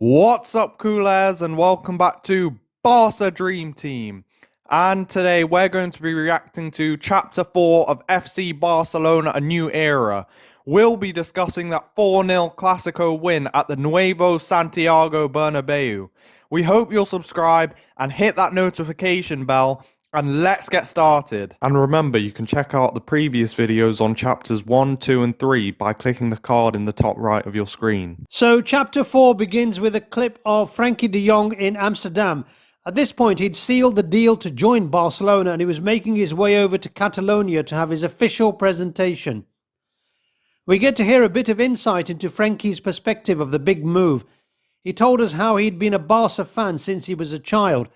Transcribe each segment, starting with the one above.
What's up, coolers, and welcome back to Barca Dream Team. And today we're going to be reacting to Chapter 4 of FC Barcelona, A New Era. We'll be discussing that 4-0 Clasico win at the Nuevo Santiago Bernabeu. We hope you'll subscribe and hit that notification bell, and let's get started. And remember, you can check out the previous videos on chapters 1, 2 and 3 by clicking the card in the top right of your screen. So chapter 4 begins with a clip of Frenkie de Jong in Amsterdam. At this point he'd sealed the deal to join Barcelona and he was making his way over to Catalonia to have his official presentation. We get to hear a bit of insight into Frenkie's perspective of the big move. He told us how he'd been a Barca fan since he was a child.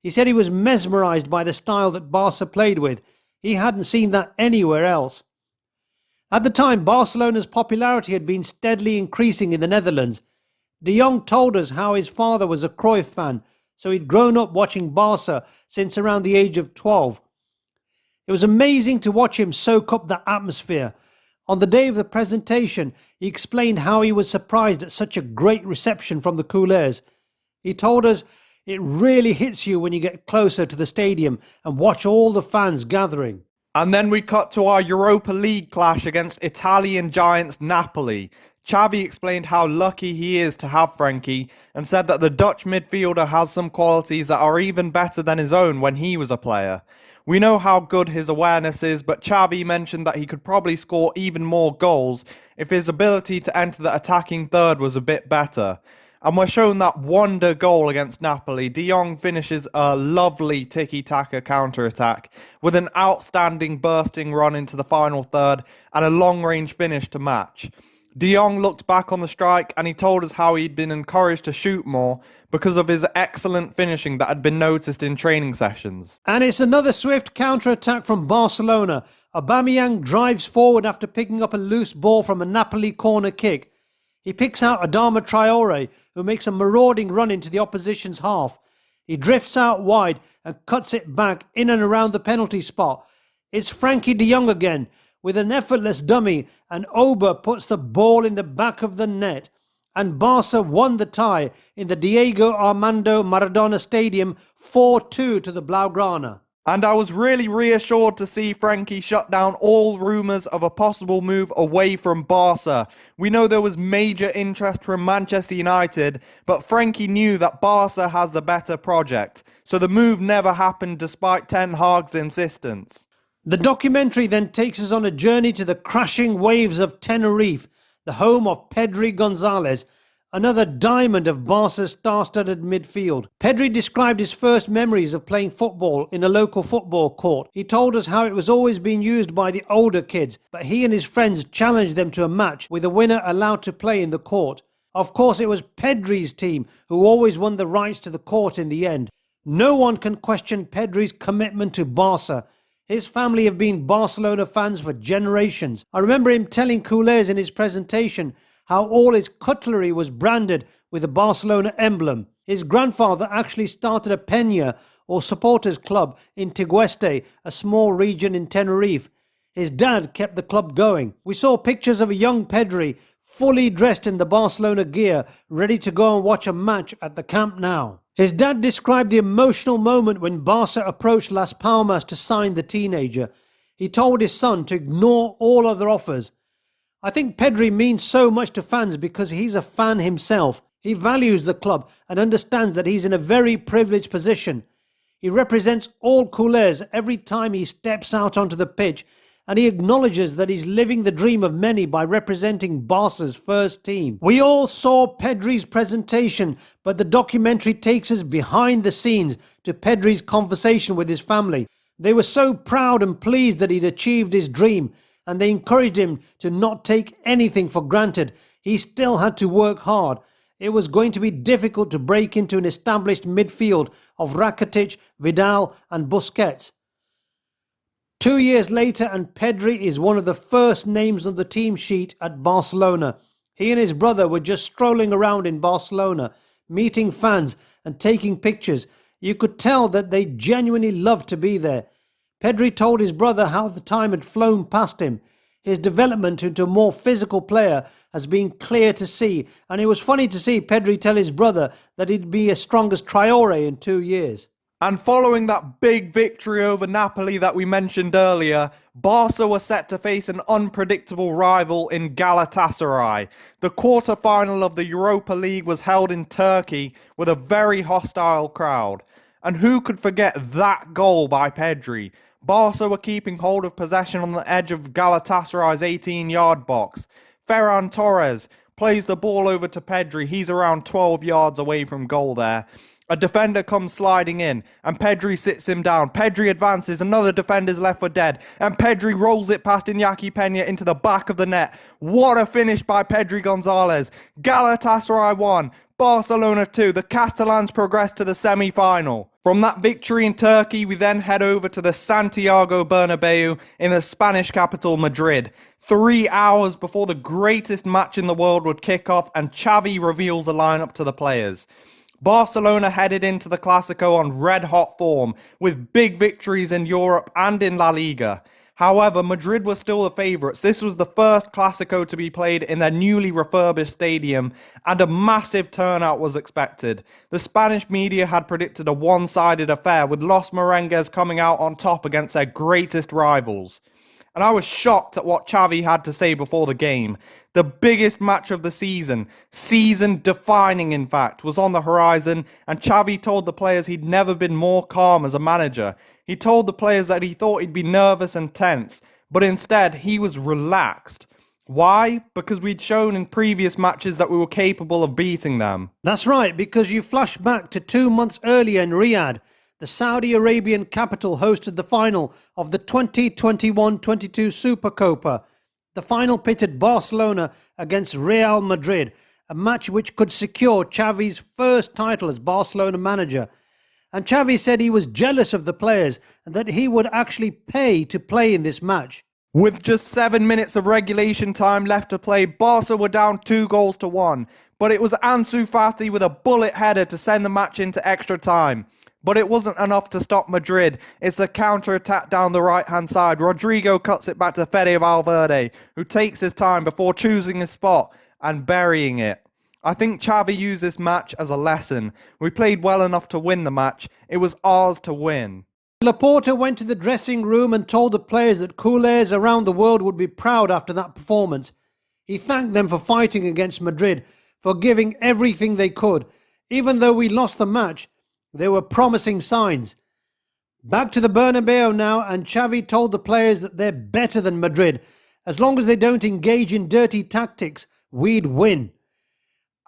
He said he was mesmerised by the style that Barca played with. He hadn't seen that anywhere else. At the time, Barcelona's popularity had been steadily increasing in the Netherlands. De Jong told us how his father was a Cruyff fan, so he'd grown up watching Barca since around the age of 12. It was amazing to watch him soak up the atmosphere. On the day of the presentation, he explained how he was surprised at such a great reception from the culés. He told us it really hits you when you get closer to the stadium and watch all the fans gathering. And then we cut to our Europa League clash against Italian giants Napoli. Xavi explained how lucky he is to have Frenkie and said that the Dutch midfielder has some qualities that are even better than his own when he was a player. We know how good his awareness is, but Xavi mentioned that he could probably score even more goals if his ability to enter the attacking third was a bit better. And we're shown that wonder goal against Napoli. De Jong finishes a lovely tiki-taka counter-attack with an outstanding bursting run into the final third and a long-range finish to match. De Jong looked back on the strike and he told us how he'd been encouraged to shoot more because of his excellent finishing that had been noticed in training sessions. And it's another swift counter-attack from Barcelona. Aubameyang drives forward after picking up a loose ball from a Napoli corner kick. He picks out Adama Traore, who makes a marauding run into the opposition's half. He drifts out wide and cuts it back in and around the penalty spot. It's Frenkie de Jong again, with an effortless dummy, and Ober puts the ball in the back of the net. And Barca won the tie in the Diego Armando Maradona Stadium 4-2 to the Blaugrana. And I was really reassured to see Frenkie shut down all rumours of a possible move away from Barca. We know there was major interest from Manchester United, but Frenkie knew that Barca has the better project, so the move never happened despite Ten Hag's insistence. The documentary then takes us on a journey to the crashing waves of Tenerife, the home of Pedri Gonzalez, another diamond of Barca's star-studded midfield. Pedri described his first memories of playing football in a local football court. He told us how it was always being used by the older kids, but he and his friends challenged them to a match with the winner allowed to play in the court. Of course, it was Pedri's team who always won the rights to the court in the end. No one can question Pedri's commitment to Barca. His family have been Barcelona fans for generations. I remember him telling culés in his presentation how all his cutlery was branded with the Barcelona emblem. His grandfather actually started a peña, or supporters club, in Tegueste, a small region in Tenerife. His dad kept the club going. We saw pictures of a young Pedri, fully dressed in the Barcelona gear, ready to go and watch a match at the Camp Nou. His dad described the emotional moment when Barca approached Las Palmas to sign the teenager. He told his son to ignore all other offers. I think Pedri means so much to fans because he's a fan himself. He values the club and understands that he's in a very privileged position. He represents all culés every time he steps out onto the pitch, and he acknowledges that he's living the dream of many by representing Barca's first team. We all saw Pedri's presentation, but the documentary takes us behind the scenes to Pedri's conversation with his family. They were so proud and pleased that he'd achieved his dream, and they encouraged him to not take anything for granted. He still had to work hard. It was going to be difficult to break into an established midfield of Rakitic, Vidal and Busquets. 2 years later, and Pedri is one of the first names on the team sheet at Barcelona. He and his brother were just strolling around in Barcelona, meeting fans and taking pictures. You could tell that they genuinely loved to be there. Pedri told his brother how the time had flown past him. his development into a more physical player has been clear to see, and it was funny to see Pedri tell his brother that he'd be as strong as Traore in 2 years. And following that big victory over Napoli that we mentioned earlier, Barca were set to face an unpredictable rival in Galatasaray. The quarter-final of the Europa League was held in Turkey with a very hostile crowd. And who could forget that goal by Pedri? Barca were keeping hold of possession on the edge of Galatasaray's 18-yard box. Ferran Torres plays the ball over to Pedri. He's around 12 yards away from goal there. A defender comes sliding in, and Pedri sits him down. Pedri advances, another defender's left for dead, and Pedri rolls it past Iñaki Peña into the back of the net. What a finish by Pedri Gonzalez. Galatasaray 1, Barcelona 2. The Catalans progress to the semi-final. From that victory in Turkey, we then head over to the Santiago Bernabeu in the Spanish capital, Madrid. 3 hours before the greatest match in the world would kick off, and Xavi reveals the lineup to the players. Barcelona headed into the Clasico on red-hot form, with big victories in Europe and in LaLiga. However, Madrid were still the favourites. This was the first Clasico to be played in their newly refurbished stadium, and a massive turnout was expected. The Spanish media had predicted a one-sided affair, with Los Merengues coming out on top against their greatest rivals. And I was shocked at what Xavi had to say before the game. The biggest match of the season-defining in fact, was on the horizon, and Xavi told the players he'd never been more calm as a manager. He told the players that he thought he'd be nervous and tense, but instead he was relaxed. Why? Because we'd shown in previous matches that we were capable of beating them. That's right, because you flash back to 2 months earlier in Riyadh. The Saudi Arabian capital hosted the final of the 2021-22 Supercopa. The final pitted Barcelona against Real Madrid, a match which could secure Xavi's first title as Barcelona manager. And Xavi said he was jealous of the players and that he would actually pay to play in this match. With just 7 minutes of regulation time left to play, Barca were down 2-1, but it was Ansu Fati with a bullet header to send the match into extra time. But it wasn't enough to stop Madrid. It's a counter-attack down the right-hand side. Rodrigo cuts it back to Fede Valverde, who takes his time before choosing his spot and burying it. I think Xavi used this match as a lesson. We played well enough to win the match. It was ours to win. Laporta went to the dressing room and told the players that culés around the world would be proud after that performance. He thanked them for fighting against Madrid, for giving everything they could. Even though we lost the match, there were promising signs. Back to the Bernabeu now, and Xavi told the players that they're better than Madrid. As long as they don't engage in dirty tactics, we'd win.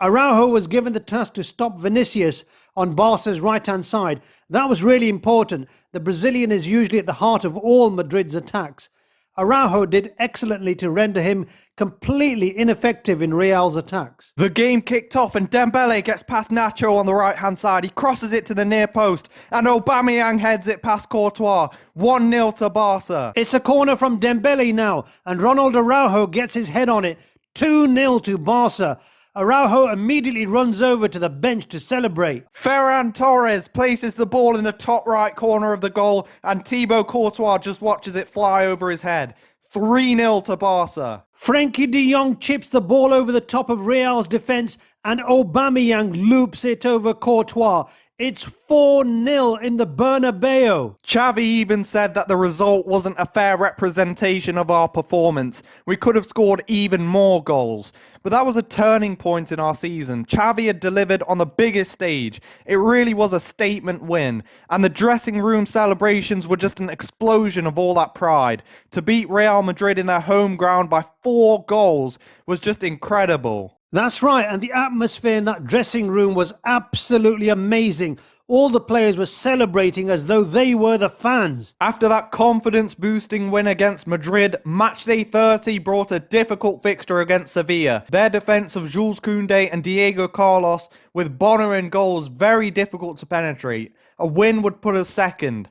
Araujo was given the task to stop Vinicius on Barca's right-hand side. That was really important. The Brazilian is usually at the heart of all Madrid's attacks. Araujo did excellently to render him completely ineffective in Real's attacks. The game kicked off and Dembele gets past Nacho on the right-hand side. He crosses it to the near post and Aubameyang heads it past Courtois. 1-0 to Barca. It's a corner from Dembele now, and Ronald Araujo gets his head on it. 2-0 to Barca. Araujo immediately runs over to the bench to celebrate. Ferran Torres places the ball in the top right corner of the goal and Thibaut Courtois just watches it fly over his head. 3-0 to Barca. Frenkie de Jong chips the ball over the top of Real's defence and Aubameyang loops it over Courtois. It's 4-0 in the Bernabeu. Xavi even said that the result wasn't a fair representation of our performance. We could have scored even more goals. But that was a turning point in our season. Xavi had delivered on the biggest stage. It really was a statement win. And the dressing room celebrations were just an explosion of all that pride. To beat Real Madrid in their home ground by 4 goals was just incredible. That's right, and the atmosphere in that dressing room was absolutely amazing. All the players were celebrating as though they were the fans. After that confidence-boosting win against Madrid, matchday 30 brought a difficult fixture against Sevilla. Their defence of Jules Koundé and Diego Carlos, with Bonner in goals, very difficult to penetrate. A win would put us second.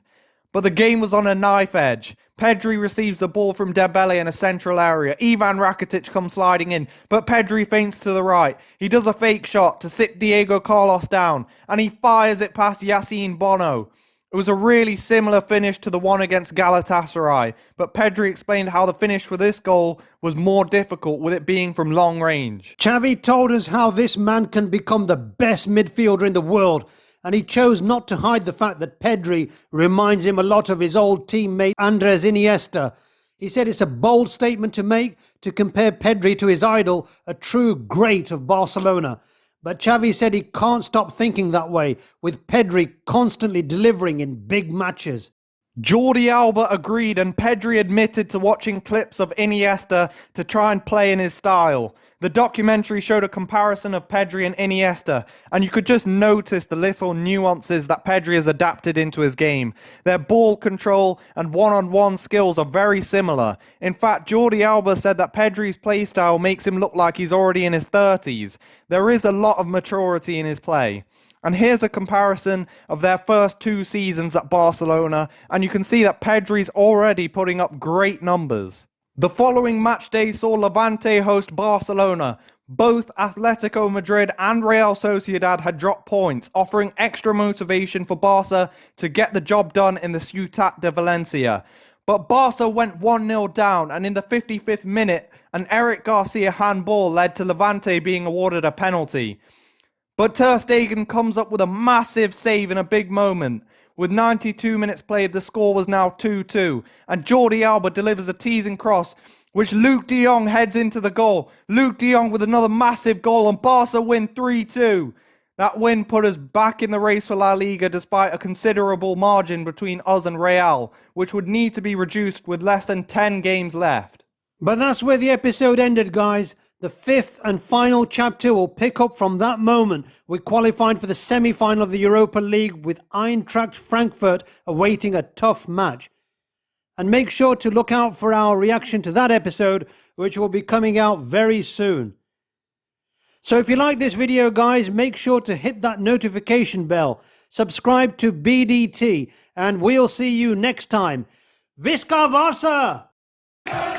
But the game was on a knife edge. Pedri receives the ball from Dembele in a central area. Ivan Rakitic comes sliding in, but Pedri feints to the right. He does a fake shot to sit Diego Carlos down, and he fires it past Yassine Bono. It was a really similar finish to the one against Galatasaray, but Pedri explained how the finish for this goal was more difficult with it being from long range. Xavi told us how this man can become the best midfielder in the world, and he chose not to hide the fact that Pedri reminds him a lot of his old teammate Andres Iniesta. He said it's a bold statement to make, to compare Pedri to his idol, a true great of Barcelona. But Xavi said he can't stop thinking that way, with Pedri constantly delivering in big matches. Jordi Alba agreed, and Pedri admitted to watching clips of Iniesta to try and play in his style. The documentary showed a comparison of Pedri and Iniesta, and you could just notice the little nuances that Pedri has adapted into his game. Their ball control and one-on-one skills are very similar. In fact, Jordi Alba said that Pedri's playstyle makes him look like he's already in his 30s. There is a lot of maturity in his play. And here's a comparison of their first 2 seasons at Barcelona, and you can see that Pedri's already putting up great numbers. The following match day saw Levante host Barcelona. Both Atletico Madrid and Real Sociedad had dropped points, offering extra motivation for Barca to get the job done in the Ciutat de Valencia. But Barca went 1-0 down, and in the 55th minute, an Eric Garcia handball led to Levante being awarded a penalty. But Ter Stegen comes up with a massive save in a big moment. With 92 minutes played, the score was now 2-2, and Jordi Alba delivers a teasing cross, which Luke de Jong heads into the goal. Luke de Jong with another massive goal, and Barca win 3-2. That win put us back in the race for La Liga despite a considerable margin between us and Real, which would need to be reduced with less than 10 games left. But that's where the episode ended, guys. The 5th and final chapter will pick up from that moment. We qualified for the semi-final of the Europa League with Eintracht Frankfurt awaiting a tough match. And make sure to look out for our reaction to that episode, which will be coming out very soon. So if you like this video, guys, make sure to hit that notification bell, subscribe to BDT, and we'll see you next time. Visca Barça!